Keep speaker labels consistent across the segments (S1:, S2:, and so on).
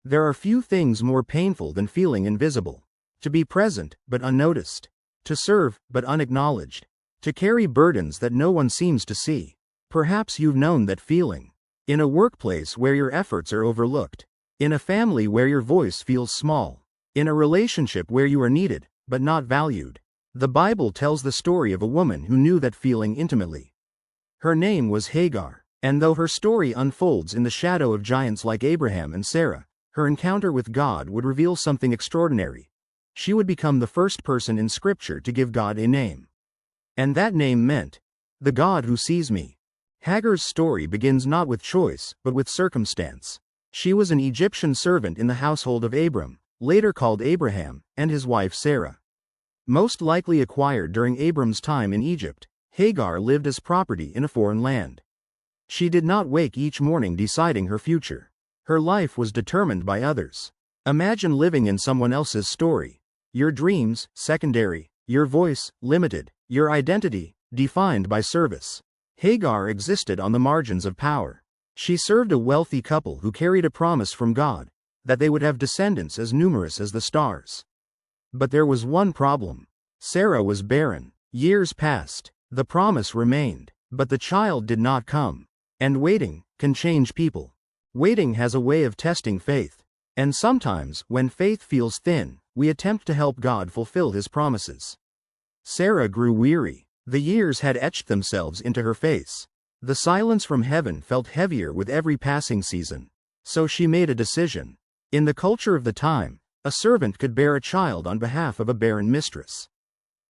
S1: There are few things more painful than feeling invisible. To be present, but unnoticed. To serve, but unacknowledged. To carry burdens that no one seems to see. Perhaps you've known that feeling. In a workplace where your efforts are overlooked. In a family where your voice feels small. In a relationship where you are needed, but not valued. The Bible tells the story of a woman who knew that feeling intimately. Her name was Hagar, and though her story unfolds in the shadow of giants like Abraham and Sarah, her encounter with God would reveal something extraordinary. She would become the first person in Scripture to give God a name. And that name meant, the God who sees me. Hagar's story begins not with choice, but with circumstance. She was an Egyptian servant in the household of Abram, later called Abraham, and his wife Sarah. Most likely acquired during Abram's time in Egypt, Hagar lived as property in a foreign land. She did not wake each morning deciding her future. Her life was determined by others. Imagine living in someone else's story. Your dreams, secondary, your voice, limited, your identity, defined by service. Hagar existed on the margins of power. She served a wealthy couple who carried a promise from God, that they would have descendants as numerous as the stars. But there was one problem. Sarah was barren. Years passed. The promise remained, but the child did not come. And waiting can change people. Waiting has a way of testing faith. And sometimes, when faith feels thin, we attempt to help God fulfill His promises. Sarah grew weary. The years had etched themselves into her face. The silence from heaven felt heavier with every passing season. So she made a decision. In the culture of the time, a servant could bear a child on behalf of a barren mistress.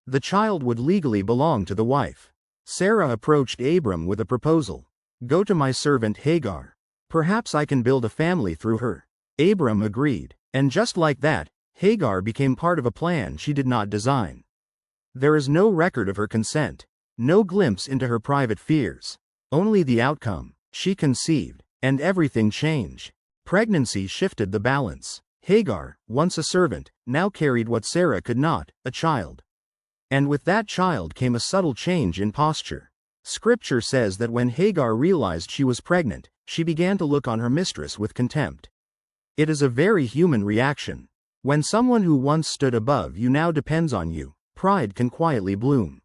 S1: The child would legally belong to the wife. Sarah approached Abram with a proposal. Go to my servant Hagar. Perhaps I can build a family through her. Abram agreed, and just like that, Hagar became part of a plan she did not design. There is no record of her consent, no glimpse into her private fears. Only the outcome. She conceived, and everything changed. Pregnancy shifted the balance. Hagar, once a servant, now carried what Sarah could not, a child. And with that child came a subtle change in posture. Scripture says that when Hagar realized she was pregnant, she began to look on her mistress with contempt. It is a very human reaction. When someone who once stood above you now depends on you, pride can quietly bloom.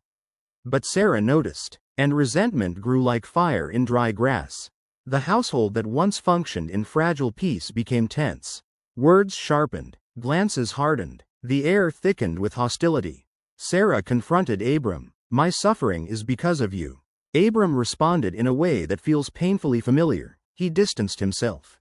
S1: But Sarah noticed, and resentment grew like fire in dry grass. The household that once functioned in fragile peace became tense. Words sharpened, glances hardened, the air thickened with hostility. Sarah confronted Abram. My suffering is because of you. Abram responded in a way that feels painfully familiar. He distanced himself.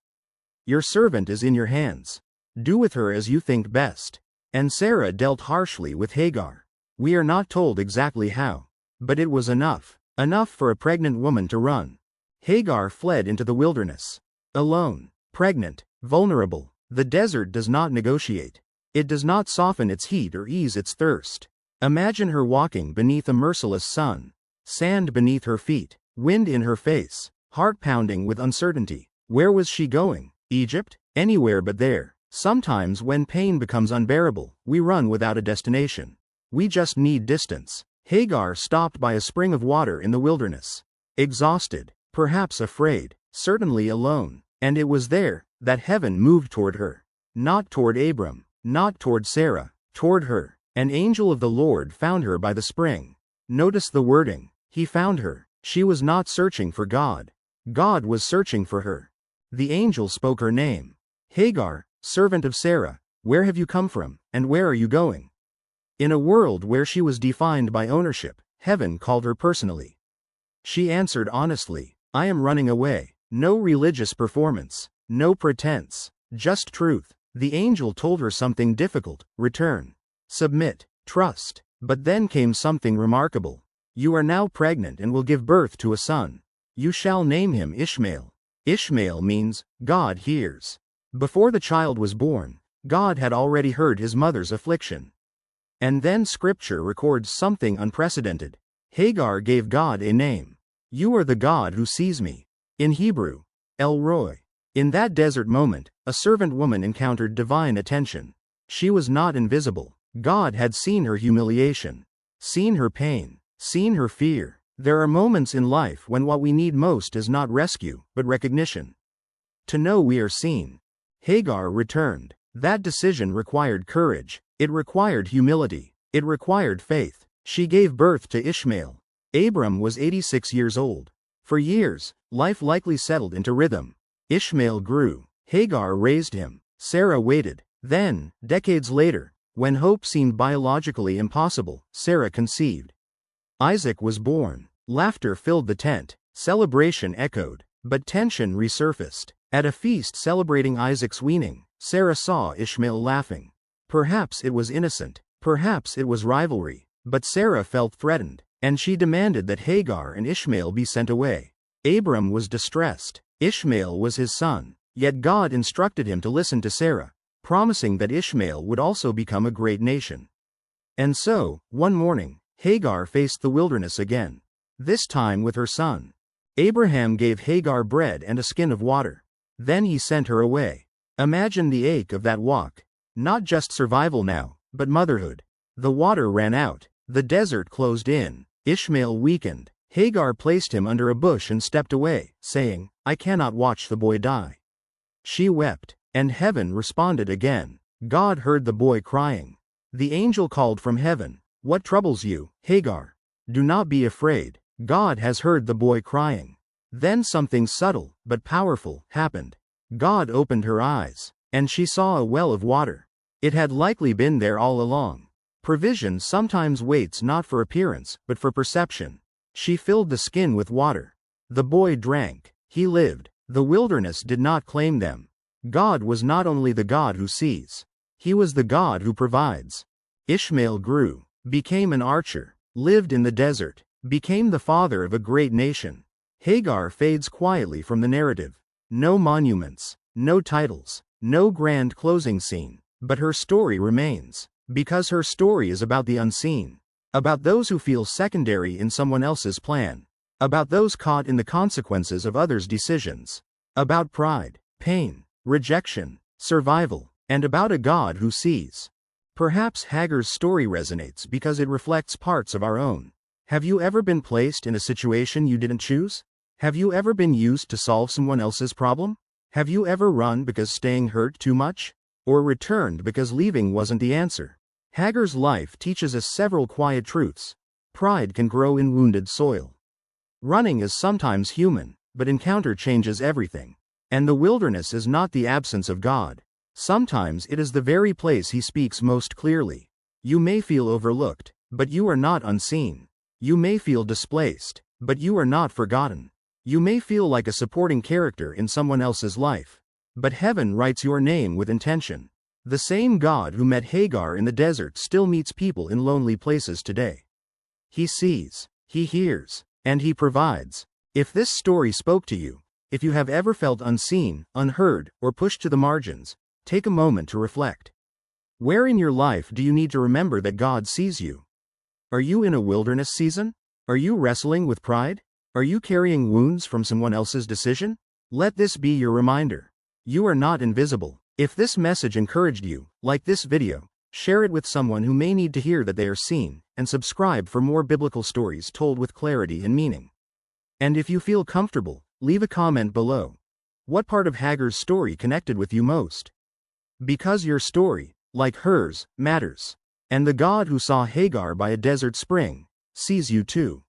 S1: Your servant is in your hands. Do with her as you think best. And Sarah dealt harshly with Hagar. We are not told exactly how. But it was enough. Enough for a pregnant woman to run. Hagar fled into the wilderness. Alone, pregnant, vulnerable. The desert does not negotiate. It does not soften its heat or ease its thirst. Imagine her walking beneath a merciless sun. Sand beneath her feet, wind in her face, heart pounding with uncertainty. Where was she going? Egypt? Anywhere but there. Sometimes when pain becomes unbearable, we run without a destination. We just need distance. Hagar stopped by a spring of water in the wilderness. Exhausted, perhaps afraid, certainly alone. And it was there that heaven moved toward her. Not toward Abram, not toward Sarah, toward her. An angel of the Lord found her by the spring. Notice the wording. He found her. She was not searching for God. God was searching for her. The angel spoke her name. Hagar, servant of Sarah, where have you come from, and where are you going? In a world where she was defined by ownership, heaven called her personally. She answered honestly, I am running away. No religious performance, no pretense, just truth. The angel told her something difficult: return, submit, trust. But then came something remarkable. You are now pregnant and will give birth to a son. You shall name him Ishmael. Ishmael means, God hears. Before the child was born, God had already heard his mother's affliction. And then Scripture records something unprecedented. Hagar gave God a name. You are the God who sees me. In Hebrew, El Roi. In that desert moment, a servant woman encountered divine attention. She was not invisible. God had seen her humiliation, seen her pain, seen her fear. There are moments in life when what we need most is not rescue, but recognition. To know we are seen. Hagar returned. That decision required courage. It required humility. It required faith. She gave birth to Ishmael. Abram was 86 years old. For years, life likely settled into rhythm. Ishmael grew. Hagar raised him. Sarah waited. Then, decades later, when hope seemed biologically impossible, Sarah conceived. Isaac was born. Laughter filled the tent. Celebration echoed. But tension resurfaced. At a feast celebrating Isaac's weaning, Sarah saw Ishmael laughing. Perhaps it was innocent. Perhaps it was rivalry. But Sarah felt threatened, and she demanded that Hagar and Ishmael be sent away. Abram was distressed. Ishmael was his son. Yet God instructed him to listen to Sarah, promising that Ishmael would also become a great nation. And so, one morning, Hagar faced the wilderness again. This time with her son. Abraham gave Hagar bread and a skin of water. Then he sent her away. Imagine the ache of that walk. Not just survival now, but motherhood. The water ran out. The desert closed in. Ishmael weakened. Hagar placed him under a bush and stepped away, saying, "I cannot watch the boy die." She wept, and heaven responded again. God heard the boy crying. The angel called from heaven, "What troubles you, Hagar? Do not be afraid. God has heard the boy crying." Then something subtle, but powerful, happened. God opened her eyes, and she saw a well of water. It had likely been there all along. Provision sometimes waits not for appearance, but for perception. She filled the skin with water. The boy drank. He lived. The wilderness did not claim them. God was not only the God who sees. He was the God who provides. Ishmael grew, became an archer, lived in the desert, became the father of a great nation. Hagar fades quietly from the narrative. No monuments, no titles, no grand closing scene, but her story remains. Because her story is about the unseen. About those who feel secondary in someone else's plan. About those caught in the consequences of others' decisions. About pride, pain, rejection, survival, and about a God who sees. Perhaps Hagar's story resonates because it reflects parts of our own. Have you ever been placed in a situation you didn't choose? Have you ever been used to solve someone else's problem? Have you ever run because staying hurt too much? Or returned because leaving wasn't the answer? Hagar's life teaches us several quiet truths. Pride can grow in wounded soil. Running is sometimes human, but encounter changes everything. And the wilderness is not the absence of God. Sometimes it is the very place He speaks most clearly. You may feel overlooked, but you are not unseen. You may feel displaced, but you are not forgotten. You may feel like a supporting character in someone else's life, but heaven writes your name with intention. The same God who met Hagar in the desert still meets people in lonely places today. He sees, He hears, and He provides. If this story spoke to you, if you have ever felt unseen, unheard, or pushed to the margins, take a moment to reflect. Where in your life do you need to remember that God sees you? Are you in a wilderness season? Are you wrestling with pride? Are you carrying wounds from someone else's decision? Let this be your reminder. You are not invisible. If this message encouraged you, like this video, share it with someone who may need to hear that they are seen, and subscribe for more biblical stories told with clarity and meaning. And if you feel comfortable, leave a comment below. What part of Hagar's story connected with you most? Because your story, like hers, matters. And the God who saw Hagar by a desert spring, sees you too.